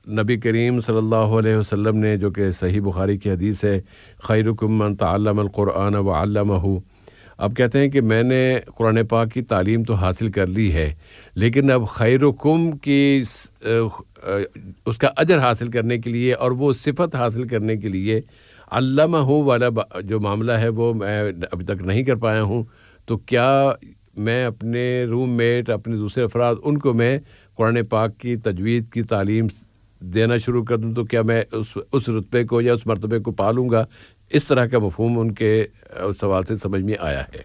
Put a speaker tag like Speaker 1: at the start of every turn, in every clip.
Speaker 1: نبی کریم صلی اللہ علیہ وسلم نے، جو کہ صحیح بخاری کی حدیث ہے، خیرکم من تعلم القرآن وعلمہ، اب کہتے ہیں کہ میں نے قرآن پاک کی تعلیم تو حاصل کر لی ہے، لیکن اب خیرکم کی اس کا اجر حاصل کرنے کے لیے اور وہ صفت حاصل کرنے کے لیے علمہ والا جو معاملہ ہے وہ میں ابھی تک نہیں کر پایا ہوں. تو کیا میں اپنے روم میٹ، اپنے دوسرے افراد، ان کو میں قرآن پاک کی تجوید کی تعلیم دینا شروع کر دوں تو کیا میں اس رتبے کو یا اس مرتبے کو پالوں گا؟ اس طرح کا مفہوم ان کے سوال سے سمجھ میں آیا ہے.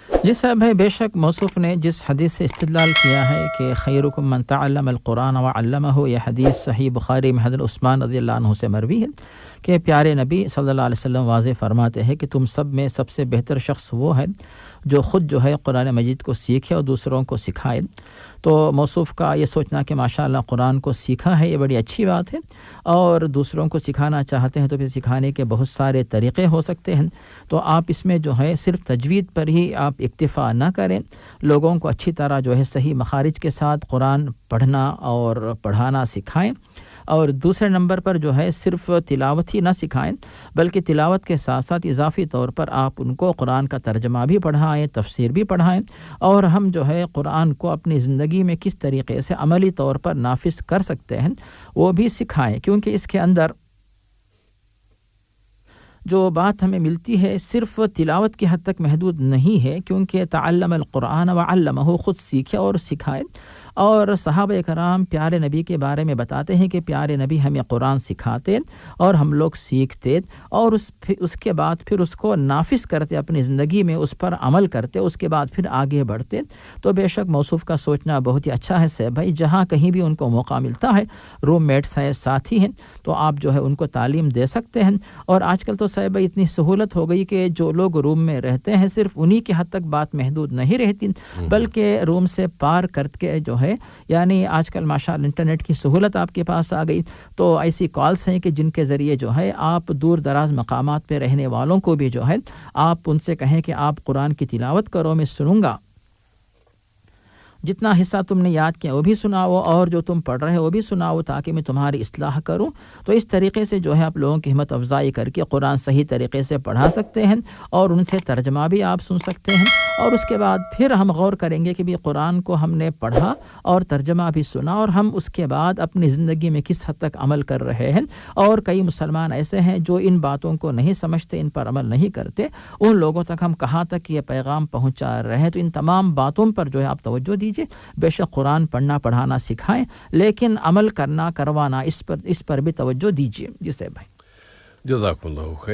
Speaker 2: جی صاحب بھائی، بے شک موصوف نے جس حدیث سے استدلال کیا ہے کہ خیرکم من تعلم القرآن وعلمہ، یہ حدیث صحیح بخاری میں حضرت عثمان رضی اللہ عنہ سے مروی ہے کہ پیارے نبی صلی اللہ علیہ وسلم واضح فرماتے ہیں کہ تم سب میں سب سے بہتر شخص وہ ہے جو خود جو ہے قرآن مجید کو سیکھے اور دوسروں کو سکھائے. تو موصوف کا یہ سوچنا کہ ماشاءاللہ قرآن کو سیکھا ہے، یہ بڑی اچھی بات ہے، اور دوسروں کو سکھانا چاہتے ہیں تو پھر سکھانے کے بہت سارے طریقے ہو سکتے ہیں. تو آپ اس میں جو ہے صرف تجوید پر ہی آپ اکتفا نہ کریں، لوگوں کو اچھی طرح جو ہے صحیح مخارج کے ساتھ قرآن پڑھنا اور پڑھانا سکھائیں. اور دوسرے نمبر پر جو ہے صرف تلاوت ہی نہ سکھائیں، بلکہ تلاوت کے ساتھ ساتھ اضافی طور پر آپ ان کو قرآن کا ترجمہ بھی پڑھائیں، تفسیر بھی پڑھائیں، اور ہم جو ہے قرآن کو اپنی زندگی میں کس طریقے سے عملی طور پر نافذ کر سکتے ہیں وہ بھی سکھائیں. کیونکہ اس کے اندر جو بات ہمیں ملتی ہے صرف تلاوت کی حد تک محدود نہیں ہے، کیونکہ تعلم القرآن وعلمہ، خود سیکھے اور سکھائے. اور صحابہ کرام پیارے نبی کے بارے میں بتاتے ہیں کہ پیارے نبی ہمیں قرآن سکھاتے اور ہم لوگ سیکھتے اور اس کے بعد پھر اس کو نافذ کرتے، اپنی زندگی میں اس پر عمل کرتے، اس کے بعد پھر آگے بڑھتے. تو بے شک موصوف کا سوچنا بہت ہی اچھا ہے صاحب بھائی. جہاں کہیں بھی ان کو موقع ملتا ہے، روم میٹس ہیں، ساتھی ہیں، تو آپ جو ہے ان کو تعلیم دے سکتے ہیں. اور آج کل تو صاحب بھائی اتنی سہولت ہو گئی کہ جو لوگ روم میں رہتے ہیں صرف انہی کے حد تک بات محدود نہیں رہتی، بلکہ روم سے پار کر کے جو ہے، یعنی آج کل ماشاءاللہ انٹرنیٹ کی سہولت آپ کے پاس آ گئی، تو ایسی کالز ہیں کہ جن کے ذریعے جو ہے آپ دور دراز مقامات پہ رہنے والوں کو بھی جو ہے آپ ان سے کہیں کہ آپ قرآن کی تلاوت کرو، میں سنوں گا، جتنا حصہ تم نے یاد کیا وہ بھی سناؤ، اور جو تم پڑھ رہے ہو وہ بھی سناؤ، تاکہ میں تمہاری اصلاح کروں. تو اس طریقے سے جو ہے آپ لوگوں کی ہمت افزائی کر کے قرآن صحیح طریقے سے پڑھا سکتے ہیں، اور ان سے ترجمہ بھی آپ سن سکتے ہیں. اور اس کے بعد پھر ہم غور کریں گے کہ بھی قرآن کو ہم نے پڑھا اور ترجمہ بھی سنا، اور ہم اس کے بعد اپنی زندگی میں کس حد تک عمل کر رہے ہیں. اور کئی مسلمان ایسے ہیں جو ان باتوں کو نہیں سمجھتے، ان پر عمل نہیں کرتے، ان لوگوں تک ہم کہاں تک یہ پیغام پہنچا رہے ہیں. تو ان تمام باتوں پر جو ہے آپ توجہ دیجیے. بے شک قرآن پڑھنا پڑھانا سکھائیں، لیکن عمل کرنا کروانا اس پر بھی توجہ دیجیے. جی صاحب بھائی،
Speaker 1: جزاک اللہ خیر.